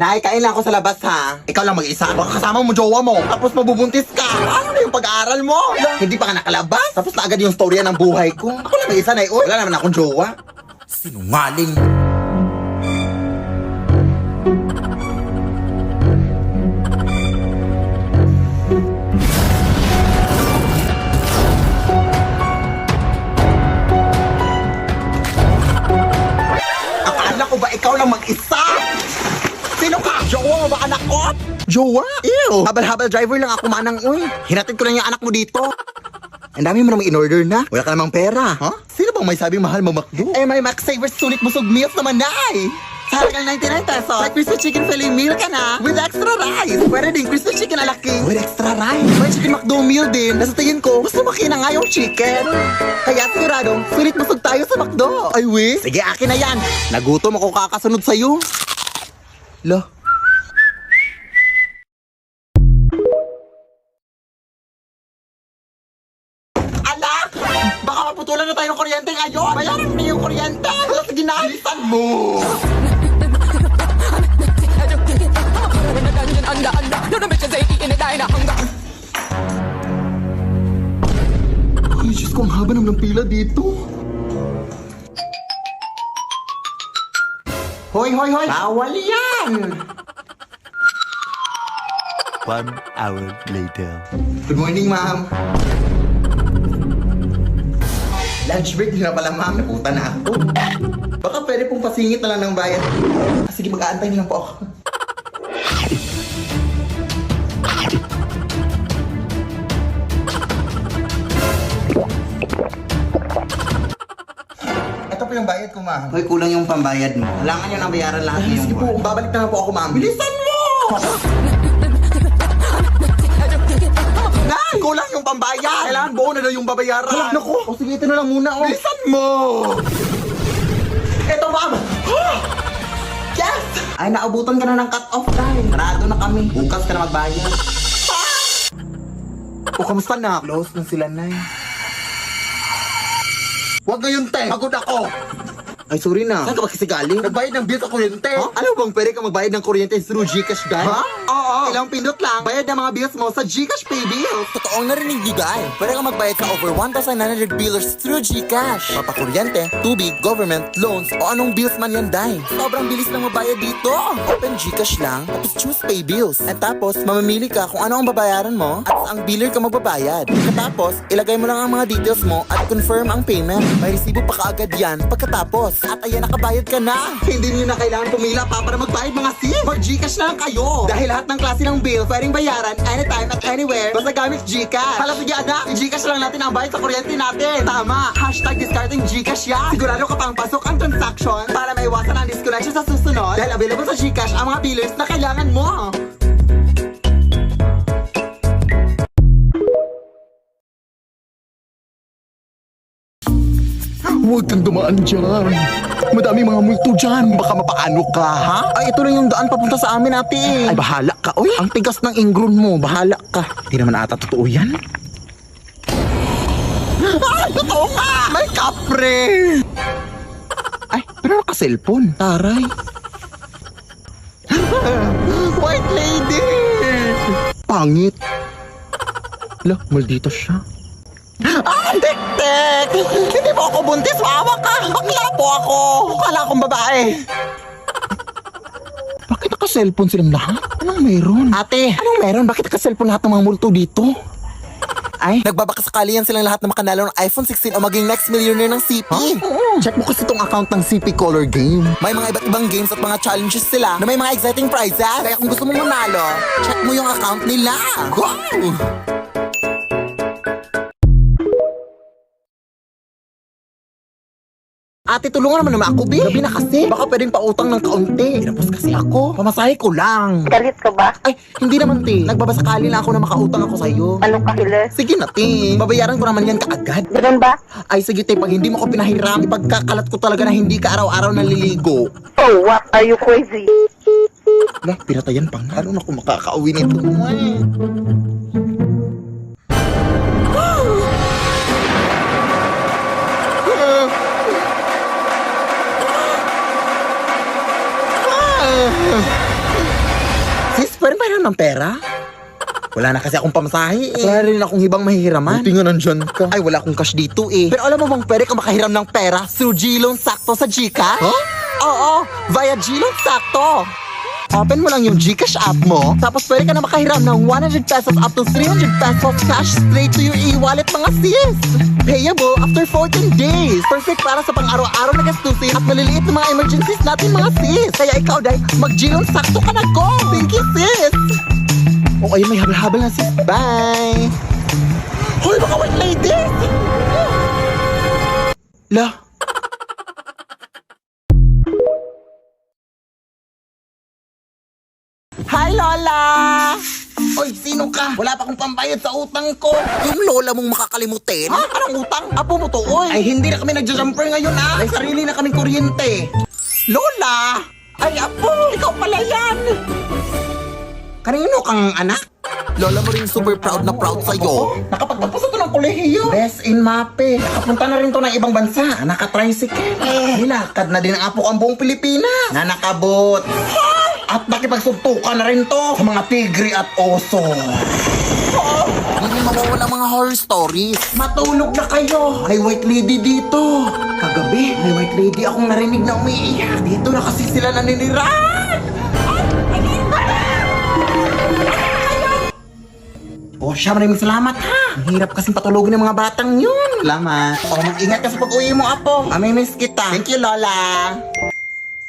Nay, kain lang ako sa labas ha. Ikaw lang mag-isa. Baka kasama mo jowa mo. Tapos mabubuntis ka. Ano na yung pag-aaral mo? Hindi pa ka nakalabas. Tapos na agad yung storya ng buhay ko. Ako lang mag-isa, Nay. Uy, wala naman akong jowa. Sinungaling. Akala ko ba ikaw lang mag-isa? Sino ka? Jowa mo ba anak ko? Jowa? Ew! Habal-habal driver lang ako manang, uy. Hinatid ko lang yung anak mo dito. Ang dami mo namang in-order na. Wala ka namang pera. Huh? Sino bang may sabing mahal mo McDo? Eh, may Max Savers sulit busog meals naman, Nay. Sa halagang 99 pesos, may crispy chicken fillet meal ka na with extra rice. Pwede din crispy chicken na laki with extra rice. May chicken McDo meal din. Nasa tingin ko, gusto makina nga yung chicken. Kaya siguradong, sulit busog tayo sa McDo. Ay, we? Sige, akin na yan. Nagutom ako kakasunod sa'yo. Lo. Alak! Baka maputulan na tayo ng kuryente ngayon! Bayaran mo na yung kuryente! Wala, sige na! Bilisan mo! Ay, Diyos ko, ang haba naman ng pila dito. Hoy, hoy, hoy! Bawal yan! 1 hour later. Good morning, ma'am. Lunch break na pala, ma'am. Naputa na ako. Baka pwede pong pasingit na lang ng bayad. Sige, mag-aantay na lang po ako. Ito po yung bayad ko, ma'am. Hoy, kulang yung pambayad mo. Kailangan nyo nang bayaran lahat ngayong buwan. Sige po, babalik na po ako, ma'am. Bilisan mo! Nay! Kulang yung pambayad! Kailangan buo na daw yung babayaran! Halak na ko! O sige, ito na lang muna, oh! Bilisan mo! Ito, ma'am! Yes! Ay, naabutan ka na ng cut-off time. Sarado na kami. Bukas ka na magbayad. O, kamusta na? Close na sila, Nay. Huwag ngayon, te! Pagod ako! Ay, sorry na. Saan ka ba kasi galing? Nagbayad ng bill sa kuryente. Huh? Alam mo bang pwede ka magbayad ng kuryente through Gcash, Day? Ha? Oo. Ilang pindot lang. Bayad ng mga bills mo sa Gcash Pay Bills. Totoong narinig ni Guy. Pwede kang magbayad sa over 1,900 billers through GCash. Papakuryente, tubig, government, loans, o anong bills man yan, Day. Sobrang bilis lang mabayad dito. Open GCash lang, tapos choose Pay Bills. At tapos, mamamili ka kung ano ang babayaran mo at ang biller ka magbabayad. Katapos, ilagay mo lang ang mga details mo at confirm ang payment. May resibo pa kaagad yan pagkatapos. At ayan, nakabayad ka na. Hindi nyo na kailangan pumila pa para magbayad mga sim. For Gcash na lang kayo. Dahil lahat ng klase ng bill, pwedeng bayaran anytime at anywhere. Basta gamit Gcash. Hala, sige anak, i-Gcash lang natin ang bayad sa kuryente natin. Tama. Hashtag discarding Gcash yan. Sigurado ka pang pasok ang transaction para maiwasan ang disconnection sa susunod. Dahil available sa Gcash ang mga billers na kailangan mo. Huwag kang dumaan dyan. Madaming mga multo dyan. Baka mapaano ka, ha? Ay, ito lang yung daan papunta sa amin ate. Ay, bahala ka. Uy, Ang tigas ng ingron mo, bahala ka. di naman ata totoo yan. Ay, totoo nga! May kapre! Ay, pero naka-cellphone. Taray. White lady! Pangit. Ala, maldito siya. Ah, tek-tek! Hindi po ako buntis, maawa ka! Bakla po ako! Kala akong babae. Bakit naka-cellphone silang lahat? Anong meron? Ate, anong meron? Bakit naka-cellphone lahat ng mga multo dito? Ay, nagbabakasakali yan silang lahat na makanalo ng iPhone 16 o maging next millionaire ng CP. Check mo kasi tong account ng CP Color Game. May mga iba't ibang games at mga challenges sila na may mga exciting prizes. Kaya kung gusto mong manalo, check mo yung account nila. Go! Ate, tulungan naman ako, Bi. Gabi na kasi. Baka pwedeng pautang ng kaunti. Tinapos kasi ako. Pamasahe ko lang. Galit ka ba? Ay, hindi naman, te. Nagbabasakali lang ako na makautang ako sa'yo. Anong kahilis? Sige na, te. Babayaran ko naman yan kaagad. Ganun ba? Ay, sige, te. Pag hindi mo ko pinahiram, ipagkakalat ko talaga na hindi ka araw-araw naliligo. Oh, what? Are you crazy? Lah, pinatayan pa nga. Ano na ako makakauwi nito? mo pahiram ng pera? Wala na kasi akong pamasahe eh. Wala rin akong hibang mahihiraman. Buti nga nandyan ka. Ay, wala akong cash dito eh. Pero alam mo bang pwede ka makahiram ng pera through G-Loan Sakto sa Gcash? Huh? Oo, via G-Loan Sakto. Open mo lang yung Gcash app mo, tapos pwede ka na makahiram ng 100 pesos up to 300 pesos cash straight to your e-wallet mga sis. Payable after 14 days. Perfect para sa pang-araw-araw na gastusin at maliliit na mga emergencies natin mga sis. Kaya ikaw, Day, mag-G-Loan Sakto ka na, go! Thank you, sis! O ayun, may habal-habal na sis. Bye! Hoy, mga white lady! La! Hi, Lola! Oy, sino ka? Wala pa akong pambayad sa utang ko. Yung lola mong makakalimutin? Ha? Anong utang? Apo mo to, oy. Ay, hindi na kami nagja-jumper ngayon, ha? May sarili na kaming kuryente. Lola! Ay, apo! Ikaw pala yan! Kanino kang anak? Lola mo rin super proud na proud sa'yo. Nakapagtapos ito ng kolehiyo. Best in MAPE. Nakapunta na rin to ng ibang bansa. Nakatricycle. Nilakad na din ang apo ang buong Pilipinas. Na nakabot. At nakipagsuntukan na rin to sa mga tigre at oso. Hindi mawawala mga horror stories. Matulog na kayo. May white lady dito. Kagabi, may white lady akong narinig na umiiyak. Dito na kasi sila naninirahan. Oh, siya, maraming salamat ha. Ang hirap kasing patulogin ng mga batang yun. Salamat. O, mag-ingat ka sa pag-uwi mo, apo. Amimiss kita. Thank you, Lola.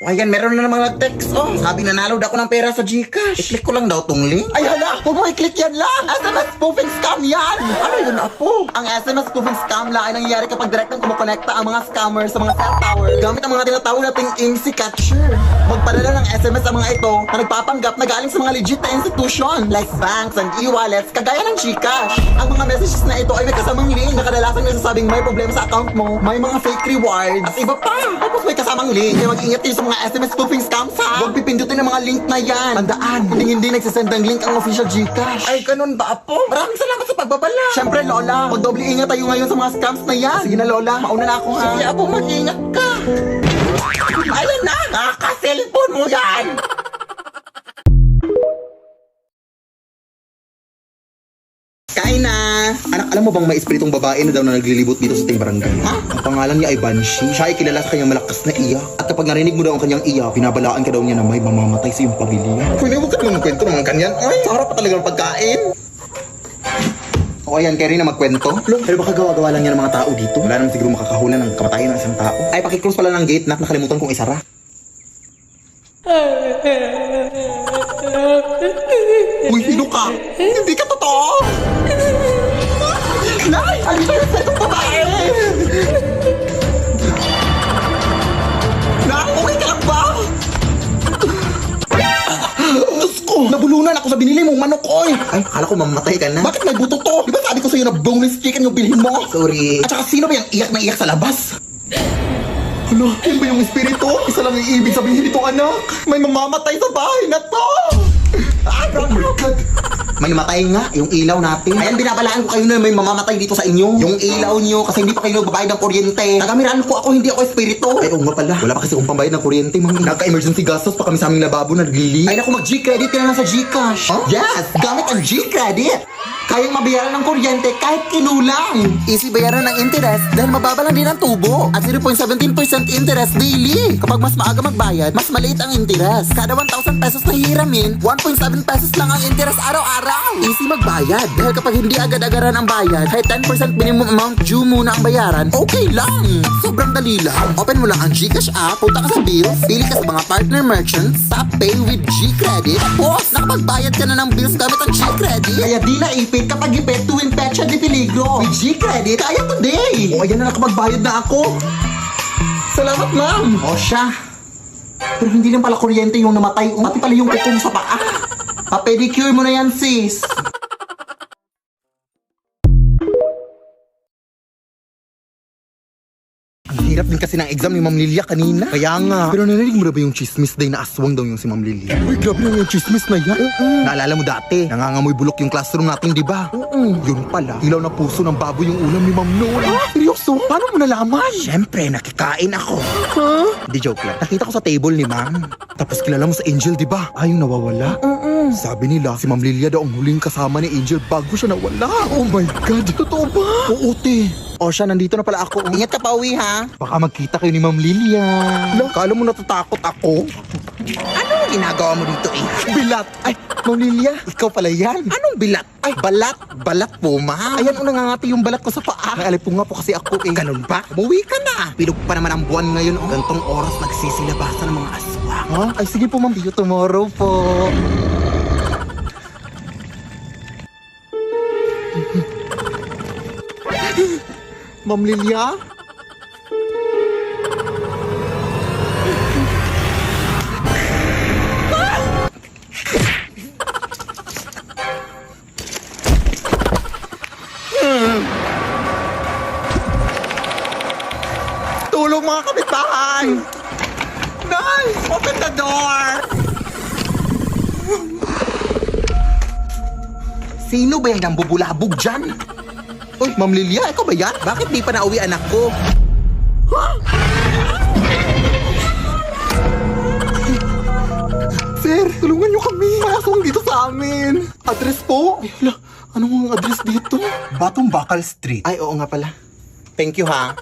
O, ayan, meron na namang nag-text. Oh, sabi nanalo daw ako ng pera sa Gcash. I-click ko lang daw tong link. Ay, hala, huwag mo i-click yan lang. SMS spoofing scam yan. Ano yun, apo? Ang SMS spoofing scam lang ay nangyayari kapag direktang kumukonekta ang mga scammers sa mga cell tower gamit ang mga tinatawag nating IMSI catcher. Magpadala ng SMS ang mga ito na nagpapanggap na galing sa mga legit na institution like banks and e-wallets kagaya ng Gcash. Ang mga messages na ito ay may kasamang link na kadalasang nagsasabing may problema sa account mo, may mga fake rewards, at iba pa. Tapos may kasamang link. Kaya mag-ingat kayo sa mga SMS spoofing scams ha. Huwag pipindutin ang mga link na yan. Tandaan, hindi nagsasend ng link ang official Gcash. Ay, ganun ba, apo? Maraming salamat sa pagbabala. Siyempre, Lola, mag-doble ingat tayo ngayon sa mga scams na yan. Sige na, Lola, mauna na ako ha. Sige, apo, mag-ingat ka. Ayan na, nakaka-cellphone mo yan. Kain na! Anak, alam mo bang may espiritong babae na daw na naglilibot dito sa ating barangay? Ha? Ang pangalan niya ay Banshee. Siya ay kilala sa kanyang malakas na iyak. At kapag narinig mo daw ang kanyang iyak, pinabalaan ka daw niya na may mamamatay sa iyong pamilya. Pwede mo ka naman kwento ng kanyan? Ay, sa harap pa talaga ng pagkain. O ayan, Kerry na magkwento. Pero baka gawa-gawa lang yan ng mga tao dito. Wala naman siguro makakahula ng kamatayan ng isang tao. Ay, pakiclose pala ng gate, nakalimutan kong isara. Uy, sino ka? Hindi ka totoo! Nay! Alin ba yung setong babae? Nay, okay ka lang ba? Diyos ko! Nabulunan ako sa binili mong manok, oy! Ay, akala ko mamatay ka na. Bakit may buto to? Di ba sabi ko sa'yo na boneless chicken yung bilhin mo? Sorry. At saka sino ba yung iyak na iyak sa labas? Ano? Yan ba yung espiritu? Isa lang yung ibig sabihin nito, anak. May mamamatay sa bahay na to! May namatay nga, yung ilaw natin. Ayan, binabalaan ko kayo na may mamamatay dito sa inyo. Yung ilaw nyo, kasi hindi pa kayo nagbabayad ng kuryente. Nagamiraan ko ako, hindi ako espiritu. Ay, oo nga pala. Wala pa kasi akong pambayad ng kuryente, mami. Nagka-emergency gastos pa kami sa aming lababo na naglili. Ay, naku, mag-G-credit ka na lang sa Gcash. Huh? Yes, gamit ang G-credit. Kayang mabayaran ng kuryente kahit kinulang. Easy bayaran ng interest dahil mababa lang din ang tubo. At 0.17% interest daily. Kapag mas maaga magbayad, mas maliit ang interest. Kada 1,000 pesos na hihiramin, 1.7 pesos lang ang interest araw-araw. Easy magbayad dahil kapag hindi agad-agaran ang bayad, kahit 10% minimum amount due muna ang bayaran, okay lang. Sobrang dali lang. Open mo lang ang Gcash app, punta ka sa bills, pili ka sa mga partner merchants, tap pay with G-Credit. Tapos, nakapagbayad ka na ng bills gamit ang G-Credit. Kaya di naipit kapag ipet tuwing petsa di peligro. With G-Credit, kaya today. O, ayan na nakapagbayad na ako. Salamat, ma'am. O, siya. Pero hindi lang pala kuryente yung namatay. Pati pala yung kukom sa paa. Pa-pedicure mo na yan, sis. Ang hirap din kasi ng exam ni Ma'am Lilia kanina. Kaya nga. Pero narinig mo na ba yung chismis day na aswang daw yung si Ma'am Lilia? Uy, grabe na yung chismis na yan. Naalala mo dati, nangangamoy bulok yung classroom natin, di ba? Yun pala, ilaw na puso ng baboy yung ulam ni Ma'am Noon. Seryoso? Paano mo nalaman? Siyempre, nakikain ako. Di joke lang. Nakita ko sa table ni Ma'am. Tapos kilala mo sa Angel, di ba? Ay, yung nawawala. Sabi nila, si Ma'am Lilia daw ang huling kasama ni Angel bago siya nawala. Oh my God, totoo ba? Oo, te. O siya, nandito na pala ako. Ingat ka pa uwi, ha? Baka magkita kayo ni Ma'am Lilia. Kala mo natatakot ako? Anong ginagawa mo dito eh? Bilat! Ay, Ma'am Lilia, ikaw pala yan. Anong bilat? Ay, balat. Balat po, ma. Ayan, nangangati yung balat ko sa paa. May alipong nga po kasi ako eh. Ganun ba? Umuwi ka na. Pilog pa naman ang buwan ngayon. Gantong oras nagsisilabasan ng mga aswang. Ha? Ay, sige po ma'am. See you tomorrow po. Ma'am Lilia? Tulong mga kapitbahay! Nice! Open the door! Sino ba yung nambubulabog dyan? Uy, Ma'am Lilia, ikaw ba yan? Bakit di pa nauwi anak ko? Sir, tulungan niyo kami. May aswang dito sa amin. Address po? Ay, hala. Anong address dito? Batong Bakal Street. Ay, oo nga pala. Thank you, ha?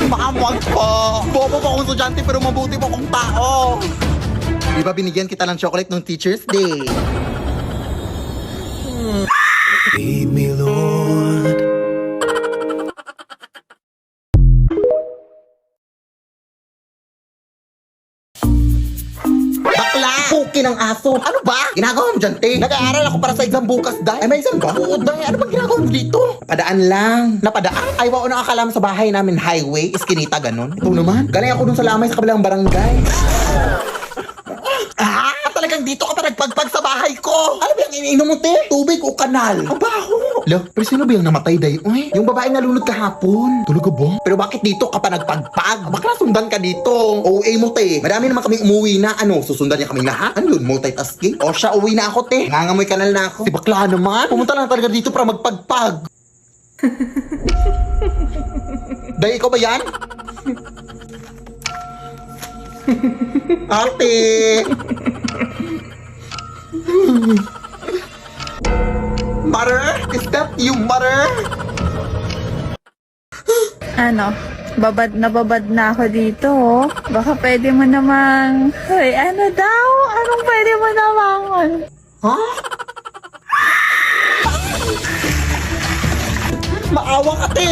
Makamwag po! Bobo po akong estudyante pero mabuti po akong tao! Di ba binigyan kita ng chocolate nung Teacher's Day? Lead me, Lord. Bakla! Puki ng aso! Ano ba? Ginagawa mo dyan, te? Nag-aaral ako para sa exam bukas, Day. Ay, may exam ba? Oo, Day. Ano bang ginagawa mo dito? Napadaan lang. Napadaan? Ay, wao na akala mo sa bahay namin highway, iskinita, ganun. Ito naman. Galing ako dun sa lamay sa kabilang barangay. Ah! Talagang dito ka pa nagpagpag sa bahay ko! Ano ba yung iniinom mo, te? Tubig o kanal? Ang baho! Lo, pero sino ba yung namatay, Day? Uy, Yung babaeng nalunod kahapon. tulog ka ba? Pero bakit dito ka pa nagpagpag? Bakla sundan ka dito. OA mo, te. Marami naman kaming umuwi na. Ano, susundan niya kaming lahat? Ano yun, multitasking? O siya, uwi na ako, te. Nangangamoy kanal na ako. Si bakla naman. Pumunta lang talaga dito para magpagpag. Day, ikaw ba yan? Ate! Mother? Is that you, mother? Ano, babad na ako dito, oh. Baka pwede mo namang... Hoy, ano daw? Anong pwede mo namang... Ha? Maawa ka, te!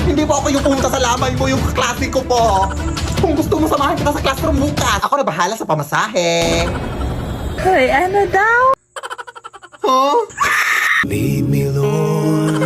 Hindi po ako yung pumunta sa lamay mo, yung kaklase ko po. Kung gusto mo samahan kita sa classroom bukas, ako na bahala sa pamasahe. Hoy, ano daw? Huh? Lead me, Lord.